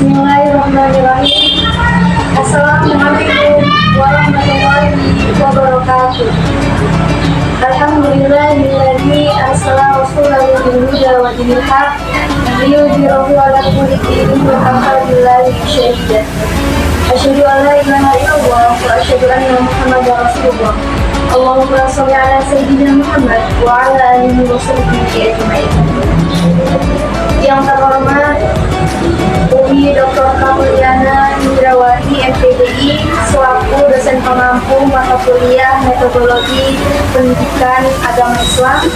Bismillahirrahmanirrahim. Assalamualaikum warahmatullahi wabarakatuh. Alhamdulillahilladzi arsala rasulahu bil huda wa dinil haq liyudhhirahu 'ala kulli dinin wa kafa billahi shahida. Asyhadu an la ilaha illallah wa asyhadu anna Muhammadar Rasulullah. Allahumma shalli 'ala sayyidina Muhammad wa 'ala alihi wa sahbihi ajma'in. Yang terhormat Umi Dr. Kamuliana Indrawati MPDI selaku dosen pengampu mata kuliah metodologi pendidikan agama Islam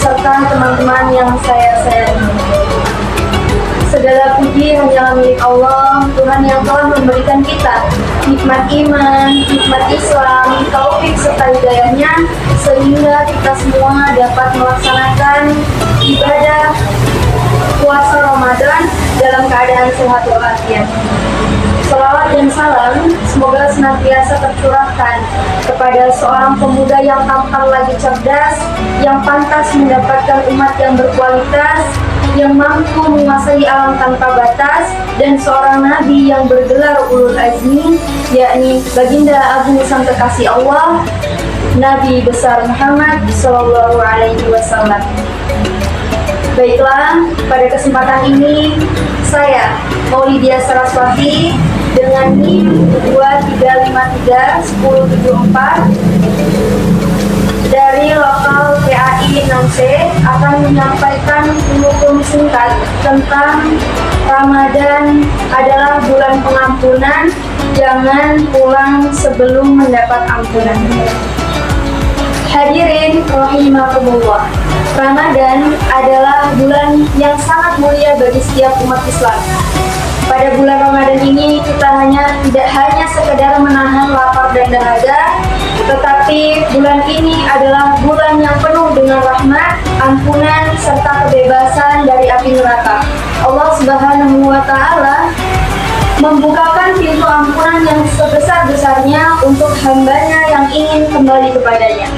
serta teman-teman yang saya sayangi. Segala puji hanyalah milik Allah, Tuhan yang telah memberikan kita nikmat iman, nikmat Islam, taufik serta hidayahnya sehingga kita semua dapat melaksanakan ibadah puasa Ramadan dalam keadaan sehat walafiat. Salawat dan salam semoga senantiasa tercurahkan kepada seorang pemuda yang tampan lagi cerdas, yang pantas mendapatkan umat yang berkualitas, yang mampu menguasai alam tanpa batas, dan seorang nabi yang bergelar ulul azmi, yakni baginda agung sang kekasih Allah, Nabi besar Muhammad Sallallahu Alaihi Wasallam. Baiklah, pada kesempatan ini saya Maulidia Saraswati dengan NIM 2353-1074 dari lokal PAI 6C akan menyampaikan hukum singkat tentang Ramadan adalah bulan pengampunan, jangan pulang sebelum mendapat ampunan. Hadirin rahimakumullah, Ramadan adalah bulan yang sangat mulia bagi setiap umat Islam. Pada bulan Ramadan ini kita tidak hanya sekedar menahan lapar dan dahaga, tetapi bulan ini adalah bulan yang penuh dengan rahmat, ampunan, serta kebebasan dari api neraka. Allah Subhanahu wa Ta'ala membukakan pintu ampunan yang sebesar-besarnya untuk hambanya yang ingin kembali kepadanya.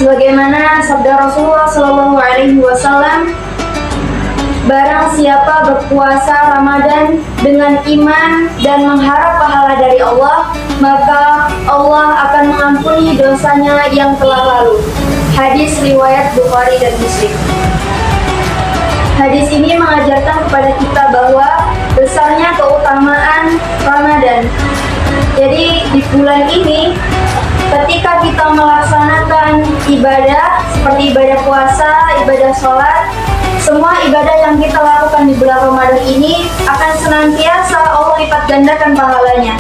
Sebagaimana sabda Rasulullah Shallallahu Alaihi Wasallam, barang siapa berpuasa Ramadan dengan iman dan mengharap pahala dari Allah, maka Allah akan mengampuni dosanya yang telah lalu. Hadis riwayat Bukhari dan Muslim. Hadis ini mengajarkan kepada kita bahwa besarnya keutamaan Ramadan. Jadi di bulan ini, ketika kita melaksanakan ibadah seperti ibadah puasa, ibadah sholat, semua ibadah yang kita lakukan di bulan Ramadan ini akan senantiasa Allah lipat gandakan pahalanya.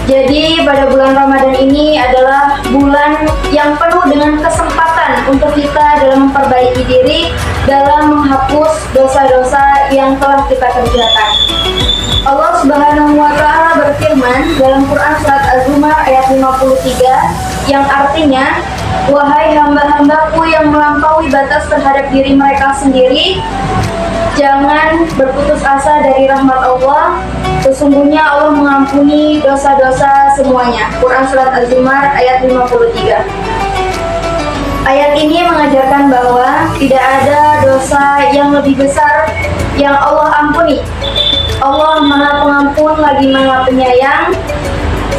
Jadi pada bulan Ramadan ini adalah bulan yang penuh dengan kesempatan untuk kita dalam memperbaiki diri, dalam menghapus dosa-dosa yang telah kita kerjakan. Allah Subhanahu wa Ta'ala berfirman dalam Quran surat Az-Zumar ayat 53 yang artinya, wahai hamba-hambaku yang melampaui batas terhadap diri mereka sendiri, jangan berputus asa dari rahmat Allah. Sesungguhnya Allah mengampuni dosa-dosa semuanya. Quran surat Az-Zumar ayat 53. Ayat ini mengajarkan bahwa tidak ada dosa yang lebih besar yang Allah ampuni. Allah Maha Pengampun lagi Maha Penyayang.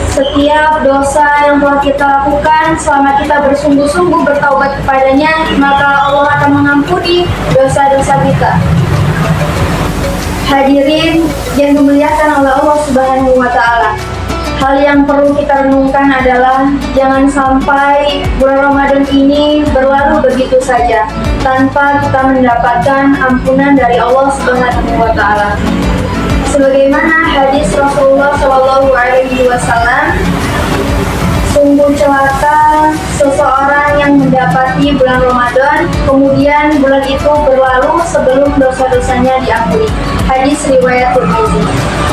Setiap dosa yang telah kita lakukan selama kita bersungguh-sungguh bertaubat kepadanya, maka Allah akan mengampuni dosa-dosa kita. Hadirin yang dimuliakan oleh Allah Subhanahu wa Ta'ala, hal yang perlu kita renungkan adalah jangan sampai bulan Ramadan ini berlalu begitu saja tanpa kita mendapatkan ampunan dari Allah Subhanahu wa Ta'ala. Sebagaimana hadis Rasulullah Shallallahu Alaihi Wasallam, sungguh celaka seseorang yang mendapati bulan Ramadan, kemudian bulan itu berlalu sebelum dosa-dosanya diampuni. Hadis riwayat Tirmidzi.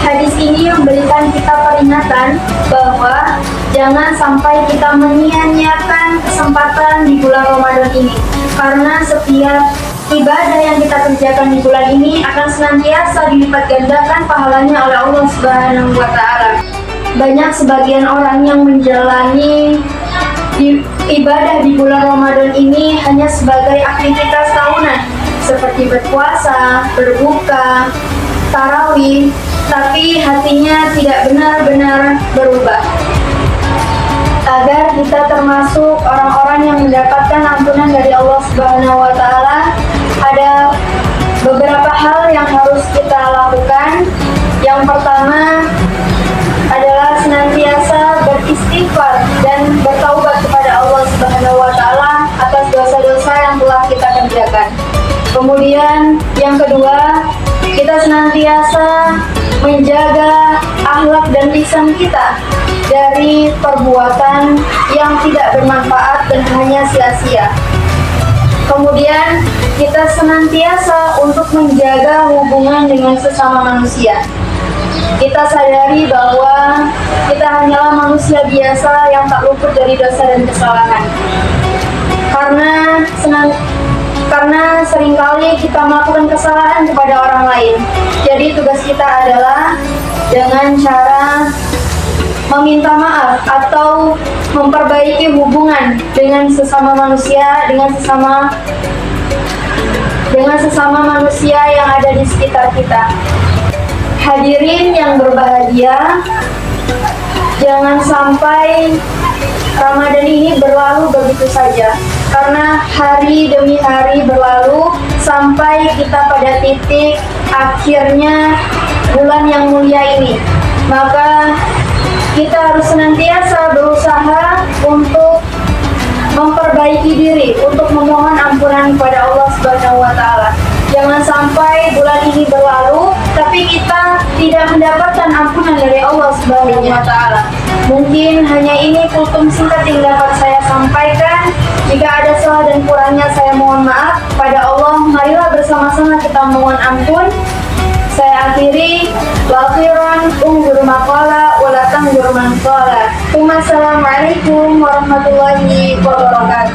Hadis ini memberikan kita peringatan bahwa jangan sampai kita menyia-nyiakan kesempatan di bulan Ramadan ini, karena setiap ibadah yang kita kerjakan di bulan ini akan senantiasa dilipat gandakan pahalanya oleh Allah Subhanahu wa Ta'ala. Banyak sebagian orang yang menjalani ibadah di bulan Ramadan ini hanya sebagai aktivitas tahunan, seperti berpuasa, berbuka, tarawih, tapi hatinya tidak benar-benar berubah. Agar kita termasuk orang-orang yang mendapatkan ampunan dari Allah Subhanahu wa Ta'ala, ada beberapa hal yang harus kita lakukan. Yang pertama adalah senantiasa beristighfar dan bertaubat kepada Allah Subhanahu wa Ta'ala atas dosa-dosa yang telah kita kerjakan. Kemudian yang kedua, kita senantiasa menjaga akhlak dan lisan kita dari perbuatan yang tidak bermanfaat dan hanya sia-sia. Kemudian kita senantiasa untuk menjaga hubungan dengan sesama manusia. Kita sadari bahwa kita hanyalah manusia biasa yang tak luput dari dosa dan kesalahan. Karena seringkali kita melakukan kesalahan kepada orang lain. Jadi tugas kita adalah dengan cara meminta maaf atau memperbaiki hubungan dengan sesama manusia, dengan sesama manusia yang ada di sekitar kita. Hadirin yang berbahagia, jangan sampai Ramadan ini berlalu begitu saja, karena hari demi hari berlalu sampai kita pada titik akhirnya bulan yang mulia ini. Maka kita harus senantiasa berusaha untuk memperbaiki diri, untuk memohon ampunan kepada Allah Subhanahu wa Ta'ala. Jangan sampai bulan ini berlalu tapi kita tidak mendapatkan ampunan dari Allah Subhanahu wa Ta'ala. Mungkin hanya ini kultum singkat yang dapat saya sampaikan. Jika ada salah dan kurangnya saya mohon maaf. Pada Allah, marilah bersama-sama kita mohon ampun. Saya akhiri, la khairan unzur maqala wa la tanzur man qala. Wassalamualaikum warahmatullahi wabarakatuh.